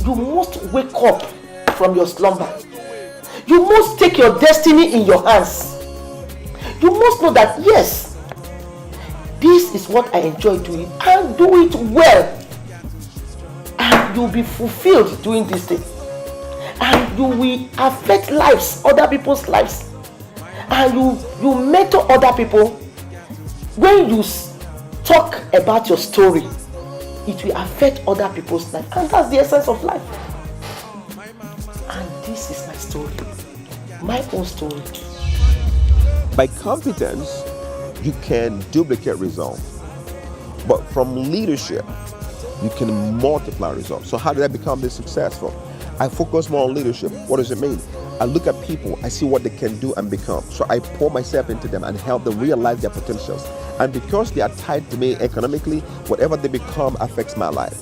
You must wake up from your slumber. You must take your destiny in your hands. You must know that, yes, this is what I enjoy doing, and do it well. And you'll be fulfilled doing this thing. And you will affect lives, other people's lives. And you mentor other people. When you talk about your story, it will affect other people's life. And that's the essence of life. And this is my story. My own story. By competence, you can duplicate results. But from leadership, you can multiply results. So how did I become this successful? I focus more on leadership. What does it mean? I look at people, I see what they can do and become. So I pour myself into them and help them realize their potentials. And because they are tied to me economically, whatever they become affects my life.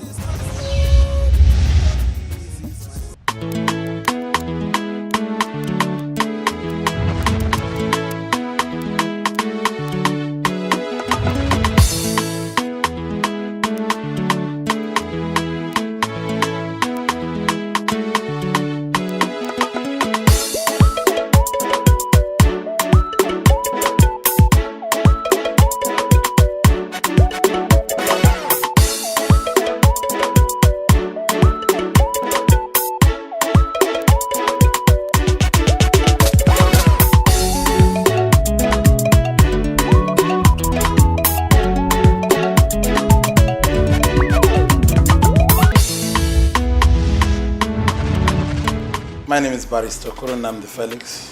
My name is Okoro Felix.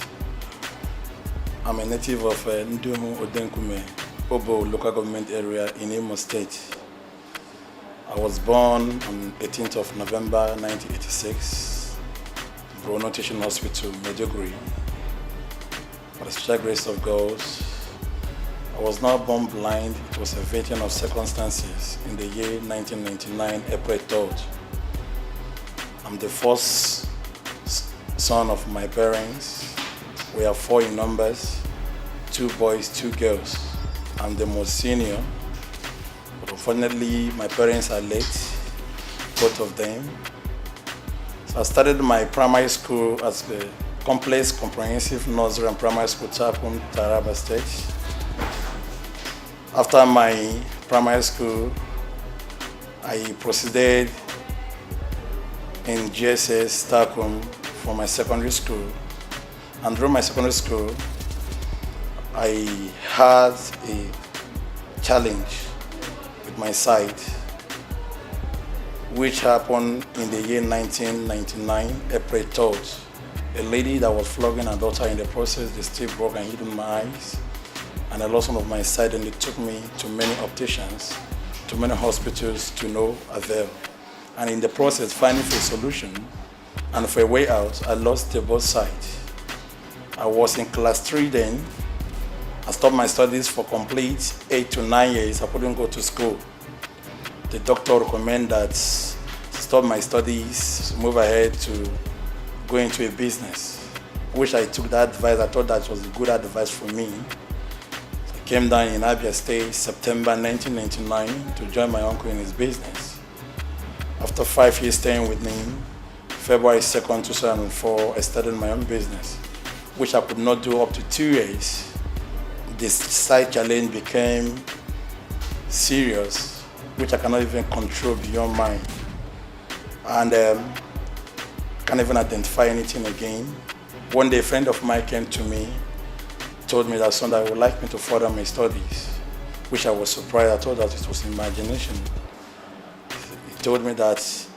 I'm a native of Ndumu Odenkume, Obo local government area in Imo State. I was born on 18th of November 1986, Bruno Teaching Hospital, Maiduguri. By the special grace of God, I was not born blind. It was a victim of circumstances in the year 1999, April 3rd. I'm the first son of my parents. We are 4 in numbers, 2 boys, 2 girls. I'm the most senior, but unfortunately my parents are late, both of them. So I started my primary school as the Complex Comprehensive Nursery and Primary School, Chapun, Taraba State. After my primary school, I proceeded in GSS Takum for my secondary school. And during my secondary school, I had a challenge with my sight, which happened in the year 1999, April 3rd. A lady that was flogging her daughter in the process, the stick broke and hit in my eyes, and I lost some of my sight, and it took me to many opticians, to many hospitals, to no avail. And in the process, finding for a solution and for a way out, I lost both sight. I was in class 3 then. I stopped my studies for complete 8 to 9 years. I couldn't go to school. The doctor recommended that stop my studies, move ahead to go into a business, which I took that advice. I thought that was a good advice for me. I came down in Abia State, September 1999, to join my uncle in his business. After 5 years staying with him, February 2nd, 2004, I started my own business, which I could not do up to 2 years. This sight challenge became serious, which I cannot even control beyond mind. And can't even identify anything again. One day, a friend of mine came to me, told me that Sunday would like me to further my studies, which I was surprised. I thought that it was imagination. He told me that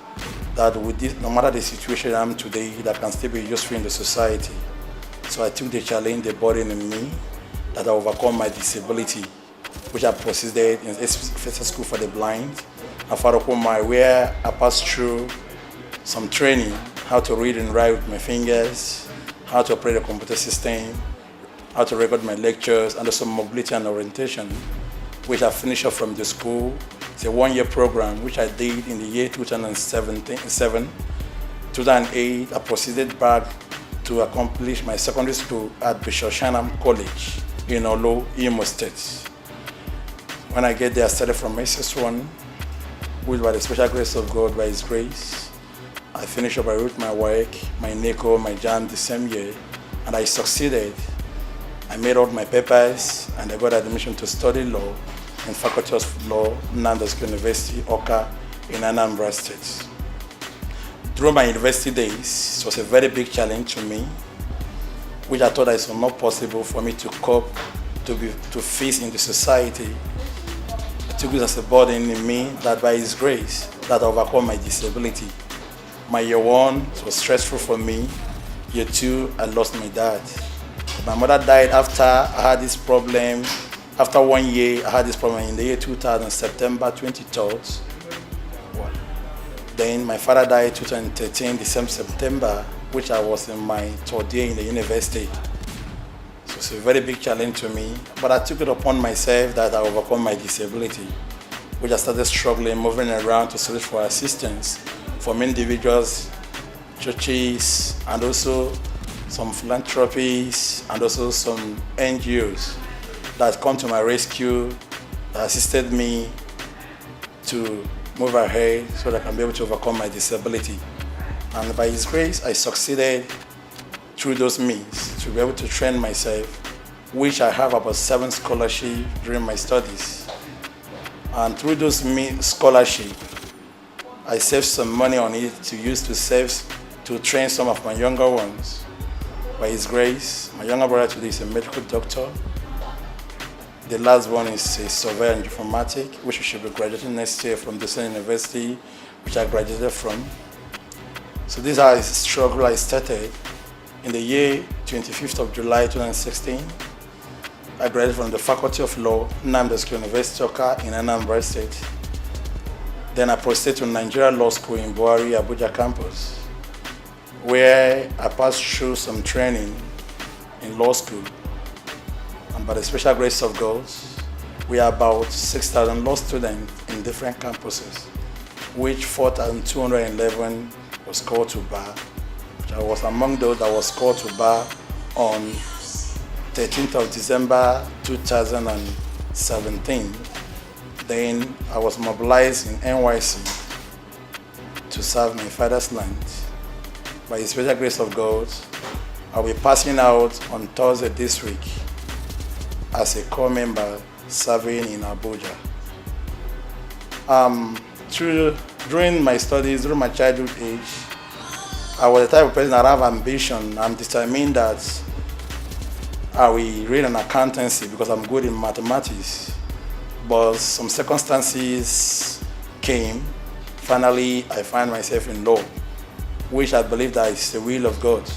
with this, no matter the situation I'm today, that can still be useful in the society. So I took the challenge, the burden in me, that I overcome my disability, which I proceeded in first school for the blind. And for where I passed through some training, how to read and write with my fingers, how to operate a computer system, how to record my lectures, and also mobility and orientation, which I finished off from the school. It's a 1-year program, which I did in the year 2007. 2008, I proceeded back to accomplish my secondary school at Bishop Shanam College in Olo, Imo State. When I get there, I started from SS1, which by the special grace of God, by His grace, I finished up, I wrote my work, my NECO, my JAM the same year, and I succeeded. I made all my papers, and I got admission to study law in Faculty of Law, NYSC University, Okoro, in Anambra State. Through my university days, it was a very big challenge to me, which I thought it was not possible for me to cope, to face in the society. I took it as a burden in me that by His grace, that I overcome my disability. My year one was stressful for me. Year two, I lost my dad. My mother died after I had this problem. After 1 year, I had this problem in the year 2000, September 23rd. Then my father died 2013, the same September, which I was in my third year in the university. So it's a very big challenge to me. But I took it upon myself that I overcome my disability, which I started struggling, moving around to search for assistance from individuals, churches, and also some philanthropies, and also some NGOs that come to my rescue, that assisted me to move ahead so that I can be able to overcome my disability. And by His grace, I succeeded through those means to be able to train myself, which I have about 7 scholarships during my studies. And through those scholarships, I saved some money on it to use to train some of my younger ones. By His grace, my younger brother today is a medical doctor. The last one is a surveyor in informatics, which should be graduating next year from the same university which I graduated from. So this is how the struggle I started. In the year 25th of July 2016, I graduated from the Faculty of Law, NYSC University, Okoro, in Anambra State. Then I proceeded to Nigeria Law School in Buhari, Abuja campus, where I passed through some training in law school. And by the special grace of God, we are about 6,000 law students in different campuses, which 4,211 was called to bar. I was among those that was called to bar on 13th of December 2017. Then I was mobilized in NYSC to serve my father's land. By the special grace of God, I'll be passing out on Thursday this week as a core member serving in Abuja. During my studies, during my childhood age, I was the type of person that have ambition. I'm determined that I will read an accountancy because I'm good in mathematics. But some circumstances came. Finally, I find myself in law, which I believe that is the will of God.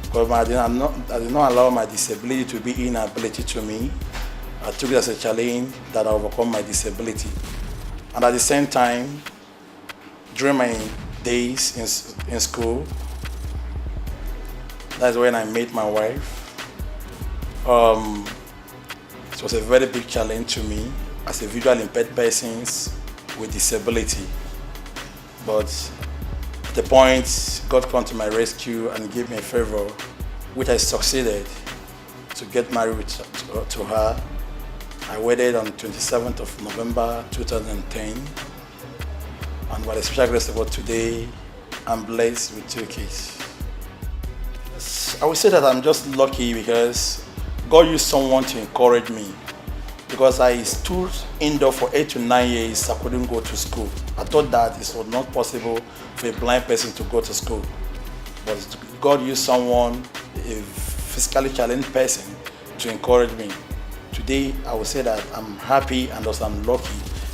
Because I did not allow my disability to be inability to me. I took it as a challenge that I overcome my disability. And at the same time, during my days in school, that's when I met my wife. It was a very big challenge to me as a visually impaired person with disability. But at the point, God came to my rescue and gave me a favor, which I succeeded to get married to her. I wedded on 27th of November 2010. And by the special grace of God today, I'm blessed with 2 kids. I would say that I'm just lucky because God used someone to encourage me. Because I stood indoor for 8 to 9 years, I couldn't go to school. I thought that it was not possible for a blind person to go to school. But God used someone, a physically challenged person, to encourage me. Today, I would say that I'm happy and also I'm lucky.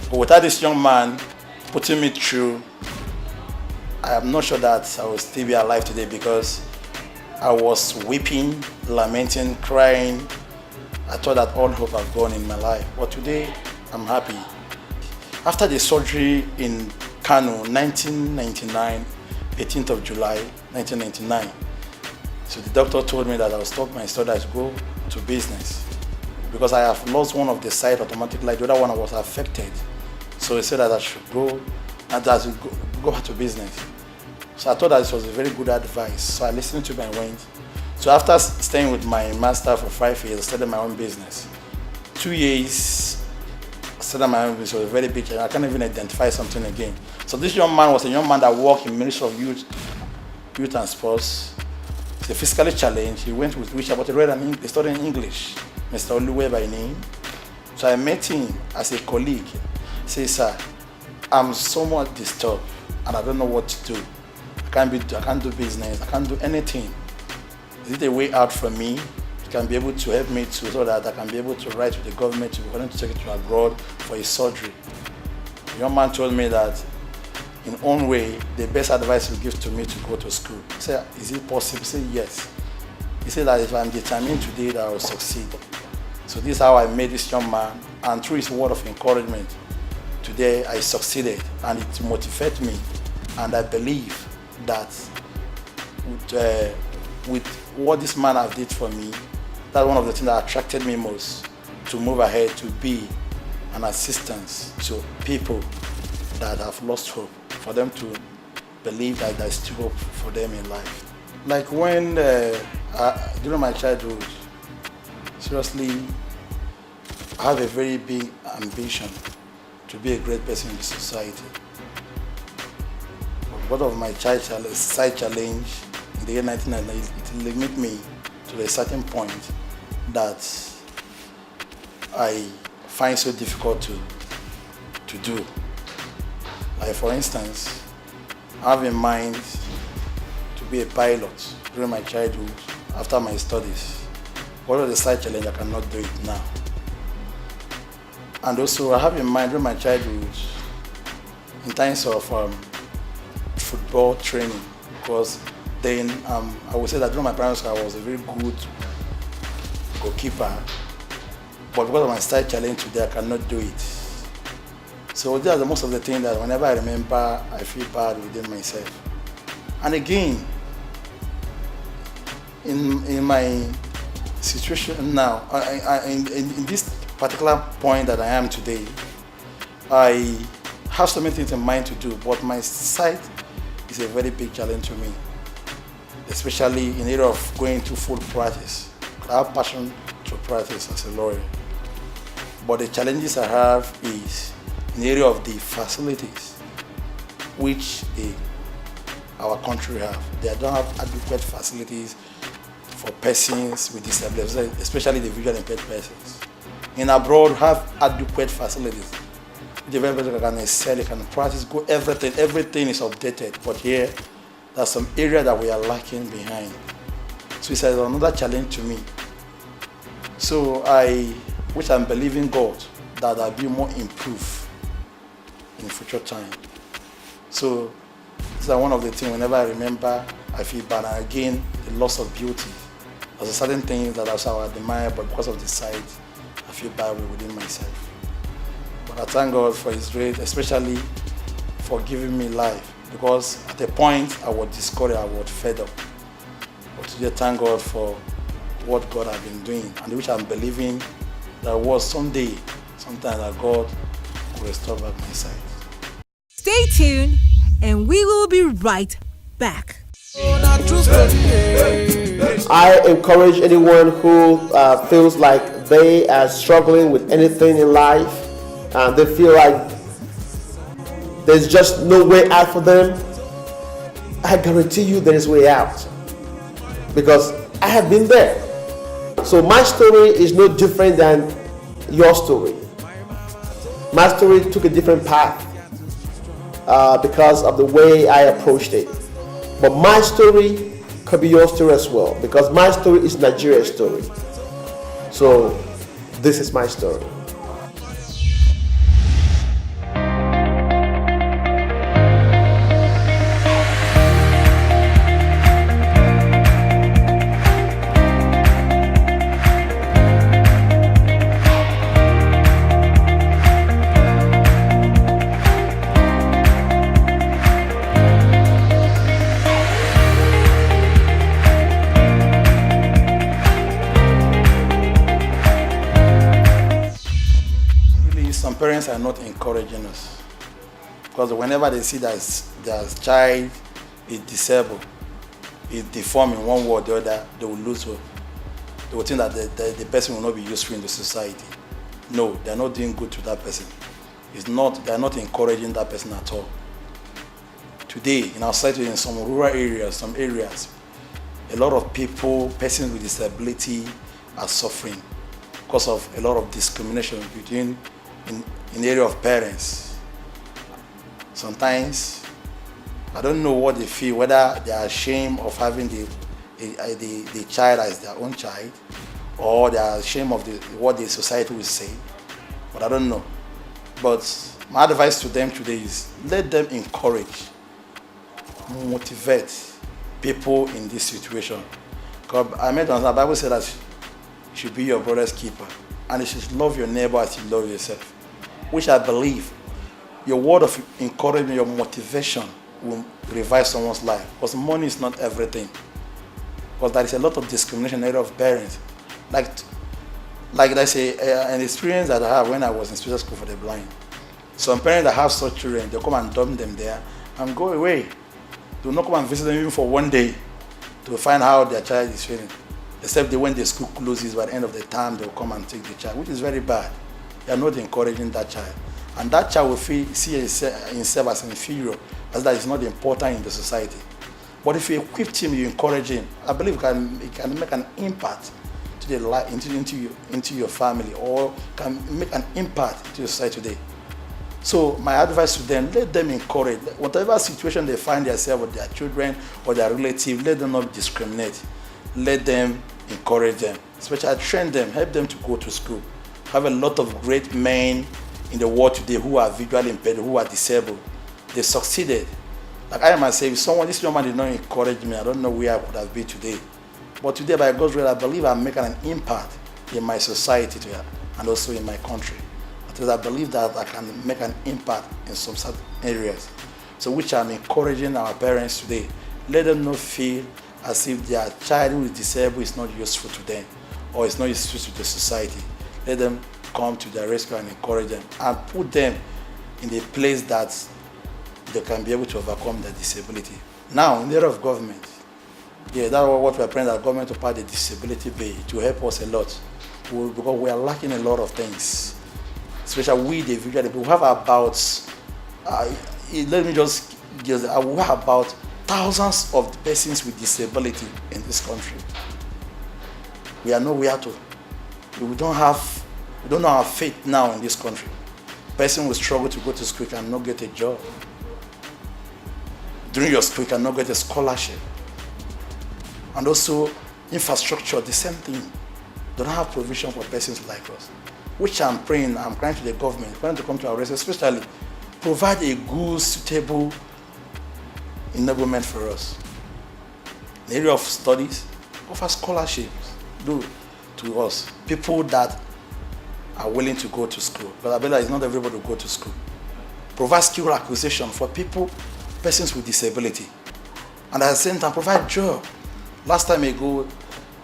But without this young man putting me through, I am not sure that I will still be alive today because I was weeping, lamenting, crying. I thought that all hope had gone in my life. But today, I'm happy. After the surgery in Kano, 1999, 18th of July, 1999, so the doctor told me that I would stop my study to go to business because I have lost one of the sight automatic light. The other one was affected. So he said that I should go and that I should go back to business. So I thought that this was a very good advice. So I listened to him and went. So after staying with my master for 5 years, I started my own business. 2 years, started my own business. It was a very big challenge. I can't even identify something again. So this young man was a young man that worked in Ministry of Youth and Sports. He's a physically challenged. He went with Richard, but he studied in English. Mr. Oluwe by name. So I met him as a colleague. He says, sir, I'm somewhat disturbed and I don't know what to do. I can't do business. I can't do anything. Is it a way out for me? You can be able to help me so that I can be able to write to the government to take it to abroad for a surgery. The young man told me that in own way, the best advice he gives to me to go to school. I said, is it possible? He said, yes. He said that if I'm determined today that I will succeed. So this is how I met this young man, and through his word of encouragement, today I succeeded, and it motivated me, and I believe that with what this man has did for me, that's one of the things that attracted me most to move ahead, to be an assistance to people that have lost hope, for them to believe that there's still hope for them in life. Like when, during my childhood, seriously, I have a very big ambition to be a great person in the society. But because of my side challenge in the year 1990, it limited me to a certain point that I find so difficult to do. Like for instance, I have in mind to be a pilot during my childhood after my studies. What was the side challenge? I cannot do it now. And also I have in mind during my childhood in terms of football training, because then I would say that during my primary school I was a very good goalkeeper, but because of my side challenge today I cannot do it. So these are the most of the things that whenever I remember I feel bad within myself. And again, in my situation now, in this particular point that I am today, I have so many things in mind to do, but my sight is a very big challenge to me, especially in the area of going to full practice. I have passion to practice as a lawyer, but the challenges I have is in the area of the facilities which our country have. They don't have adequate facilities for persons with disabilities, especially the visually impaired persons. In abroad, have adequate facilities. The developer can excel, they can practice, go everything is updated. But here, there's some area that we are lacking behind. So it's another challenge to me. So which I'm believing God that I'll be more improved in future time. So these are one of the things whenever I remember, I feel bad. And again, the loss of beauty. There's a certain thing that I admire, but because of the sight, I feel bad within myself. But I thank God for His grace, especially for giving me life. Because at a point, I was discouraged, I was fed up. But today, thank God for what God has been doing, and which I'm believing that was sometime that God will restore back my sight. Stay tuned, and we will be right back. I encourage anyone who feels like they are struggling with anything in life and they feel like there's just no way out for them. I guarantee you there is way out, because I have been there. So my story is no different than your story. My story took a different path because of the way I approached it. But my story could be your story as well, because my story is Nigeria's story. So this is my story. Parents are not encouraging us, because whenever they see that their child is disabled, is deformed in one way or the other, they will lose hope. They will think that the person will not be useful in the society. No, they're not doing good to that person. They're not encouraging that person at all. Today, in our society, in some rural areas, some areas, a lot of persons with disability are suffering because of a lot of discrimination in the area of parents. Sometimes, I don't know what they feel, whether they are ashamed of having the child as their own child, or they are ashamed of what the society will say, but I don't know. But my advice to them today is let them encourage, motivate people in this situation. Because I meant on the Bible said that you should be your brother's keeper, and you should love your neighbor as you love yourself, which I believe your word of encouragement, your motivation will revive someone's life. Because money is not everything. Because there is a lot of discrimination in the area of parents. Like I say, an experience that I have when I was in special school for the blind. Some parents that have such children, they come and dump them there and go away. They will not come and visit them even for one day to find how their child is feeling. Except when the school closes, by the end of the term, they will come and take the child, which is very bad. They are not encouraging that child. And that child will see himself as inferior, as that is not important in the society. But if you equip him, you encourage him, I believe it can make an impact to the life, into your family, or can make an impact to your society today. So my advice to them, let them encourage. Whatever situation they find themselves with their children or their relatives, let them not discriminate. Let them encourage them. Especially train them, help them to go to school. Have a lot of great men in the world today who are visually impaired, who are disabled. They succeeded. Like I myself, if this young man did not encourage me, I don't know where I could have been today. But today, by God's grace, I believe I'm making an impact in my society today, and also in my country. Because I believe that I can make an impact in some certain areas. So which I'm encouraging our parents today. Let them not feel as if their child who is disabled is not useful to them, or is not useful to the society. Let them come to their rescue and encourage them, and put them in a place that they can be able to overcome their disability. Now, in the area of government, that's what we are praying, that government to part the disability pay to help us a lot, because we are lacking a lot of things, especially we, the visual people. We have about, let me just guess, we have about thousands of persons with disability in this country. We are nowhere to. We don't know our fate now in this country. Person will struggle to go to school and not get a job. During your school, you cannot get a scholarship. And also, infrastructure, the same thing. They don't have provision for persons like us. Which I'm crying to the government, trying to come to our rescue, especially provide a good, suitable enablement for us. In the area of studies, offer scholarships to us, people that are willing to go to school. But I believe it's not everybody will go to school. Provide skill acquisition for persons with disability. And at the same time, provide job. Last time ago,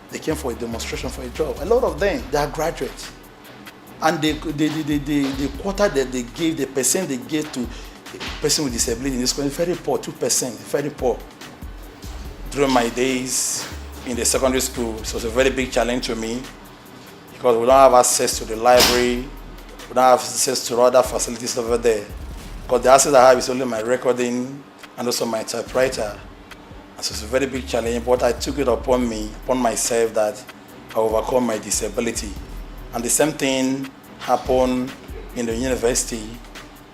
they came for a demonstration for a job. A lot of them, they are graduates. And the quota that they gave, the percent they gave to a person with disability in this country, very poor, 2%, very poor. During my days in the secondary school, it was a very big challenge to me, because we don't have access to the library, we don't have access to other facilities over there. Because the access I have is only my recording and also my typewriter. And so it's a very big challenge, but I took it upon myself, that I overcome my disability. And the same thing happened in the university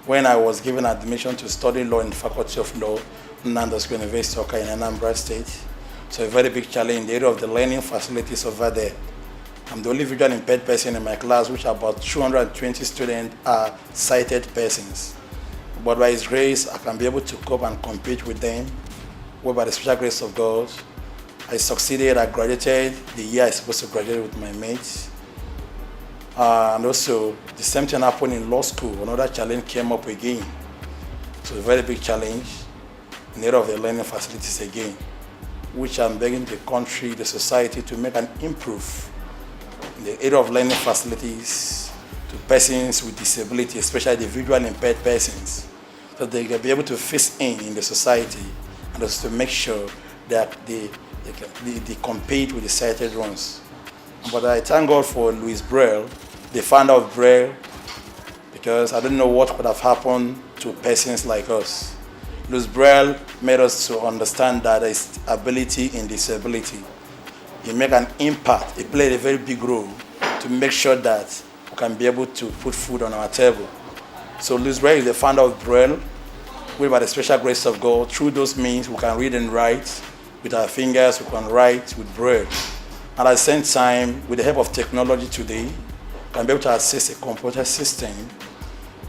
when I was given admission to study law in the Faculty of Law in University of Okoro in Anambra State. So a very big challenge in the area of the learning facilities over there. I'm the only visually impaired person in my class, which about 220 students are sighted persons. But by His grace, I can be able to cope and compete with them. Well, by the special grace of God, I succeeded. I graduated the year I was supposed to graduate with my mates. And also, the same thing happened in law school. Another challenge came up again. So a very big challenge in the area of the learning facilities again, which I'm begging the country, the society to make an improve in the area of learning facilities to persons with disability, especially the visually impaired persons, so they can be able to fit in the society, and also to make sure that they compete with the sighted ones. But I thank God for Louis Braille, the founder of Braille, because I don't know what could have happened to persons like us. Louis Braille made us to understand that there is ability in disability. He made an impact. He played a very big role to make sure that we can be able to put food on our table. So Louis Braille is the founder of Braille. We, by the special grace of God, through those means, we can read and write with our fingers. We can write with Braille. And at the same time, with the help of technology today, we can be able to access a computer system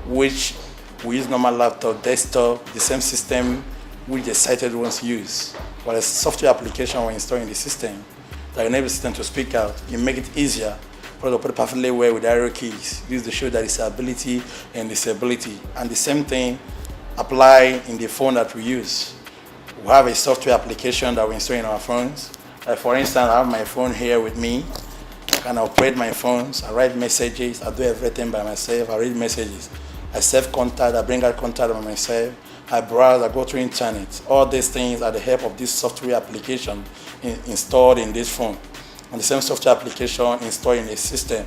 which we use normal laptop, desktop, the same system which the sighted ones use. But a software application we're installing the system that enables the system to speak out. You make it easier for us to put it perfectly well with arrow keys. This is to show that it's ability and disability. And the same thing apply in the phone that we use. We have a software application that we install in our phones. For instance, I have my phone here with me. I can operate my phones. I write messages. I do everything by myself. I read messages. I save contact. I bring out contact by myself. I browse. I go through internet. All these things are the help of this software application installed in this phone. And the same software application installed in a system.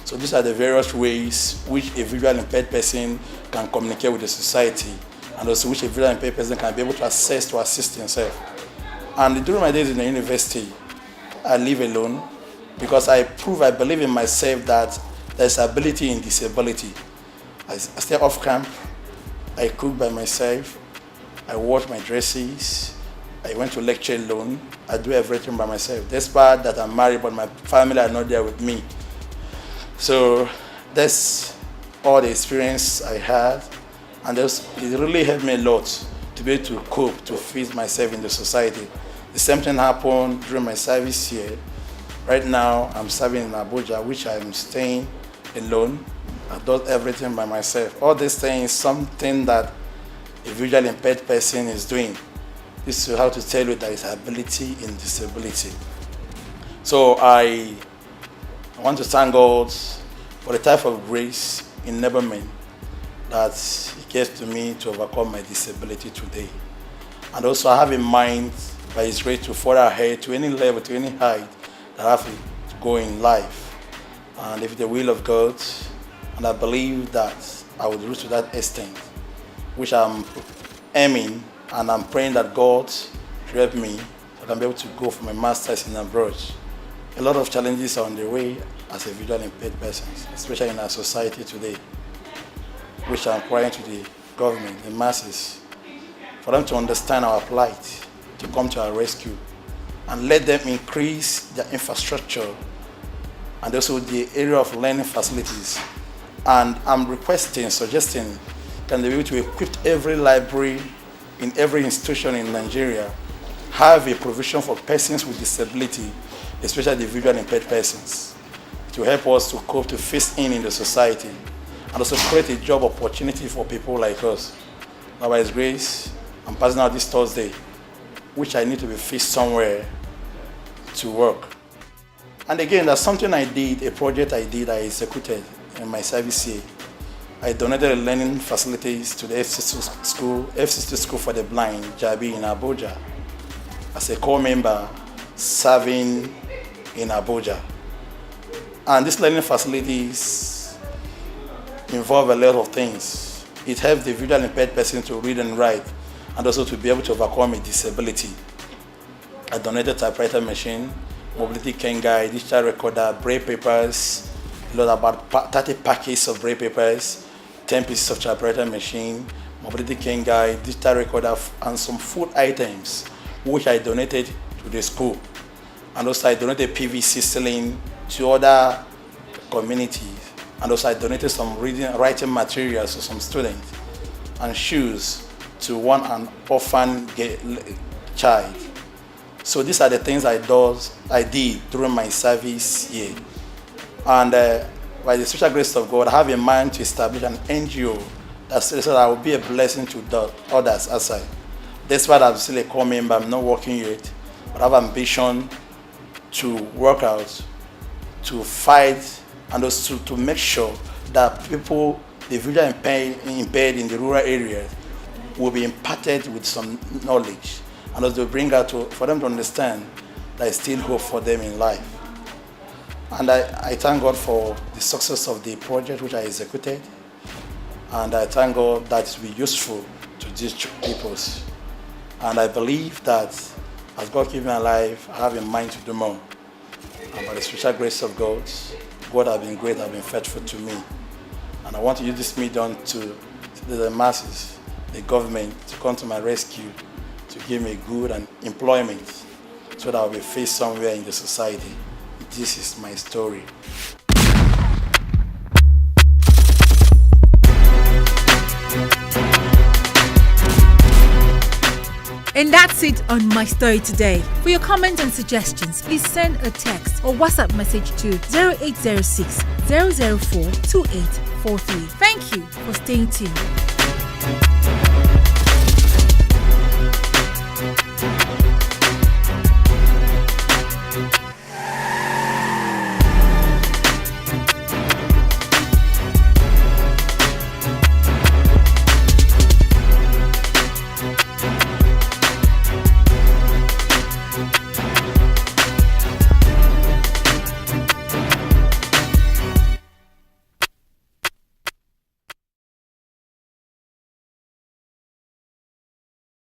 So these are the various ways which a visually impaired person can communicate with the society, and also which a visually impaired person can be able to access to assist himself. And during my days in the university, I live alone because I believe in myself that there's ability in disability. I stay off camp, I cook by myself, I wash my dresses, I went to lecture alone, I do everything by myself. Despite that I'm married, but my family are not there with me. So that's all the experience I had, and it really helped me a lot to be able to cope, to fit myself in the society. The same thing happened during my service here. Right now, I'm serving in Abuja, which I'm staying alone. I do everything by myself. All these things is something that a visually impaired person is doing. This is how to tell you there is ability in disability. So I want to thank God for the type of grace, enablement that He gave to me to overcome my disability today. And also I have in mind, by His grace, to further ahead to any level, to any height that I have to go in life. And if the will of God, and I believe that I will reach to that extent, which I'm aiming, and I'm praying that God should help me so I can be able to go for my master's in abroad. A lot of challenges are on the way as a visually impaired person, especially in our society today, which I'm crying to the government, the masses, for them to understand our plight, to come to our rescue, and let them increase their infrastructure and also the area of learning facilities. And I'm requesting, suggesting, can they be able to equip every library in every institution in Nigeria, have a provision for persons with disability, especially the visually impaired persons, to help us to cope, to fit in the society, and also create a job opportunity for people like us. Now, by His grace, I'm passing out this Thursday, which I need to be fixed somewhere to work. And again, that's something I did, a project I did, I executed in my service here. I donated learning facilities to the FCC School for the Blind, Jabi in Abuja, as a core member serving in Abuja. And these learning facilities involve a lot of things. It helps the visually impaired person to read and write, and also to be able to overcome a disability. I donated typewriter machine, mobility cane guide, digital recorder, braille papers, about 30 packets of braille papers, 10 pieces of typewriter machine, mobility cane guide, digital recorder, and some food items, which I donated to the school. And also I donated PVC ceiling to other communities. And also I donated some writing materials to some students, and shoes to an orphan child. So these are the things I did during my service here. And by the special grace of God, I have in mind to establish an NGO so that I will be a blessing to others outside. Despite I'm still a core member, I'm not working yet, but I have ambition to work out, to fight, and also to make sure that people, the visually impaired in the rural areas, will be imparted with some knowledge, and also bring out for them to understand there is still hope for them in life. And I thank God for the success of the project which I executed. And I thank God that it will be useful to these peoples. And I believe that as God keeps me alive, I have in mind to do more. And by the special grace of God, God has been great, has been faithful to me. And I want to use this medium to the masses, the government, to come to my rescue, to give me good and employment so that I'll be faced somewhere in the society. This is my story. And that's it on My Story today. For your comments and suggestions, please send a text or WhatsApp message to 0806 004 2843. Thank you for staying tuned.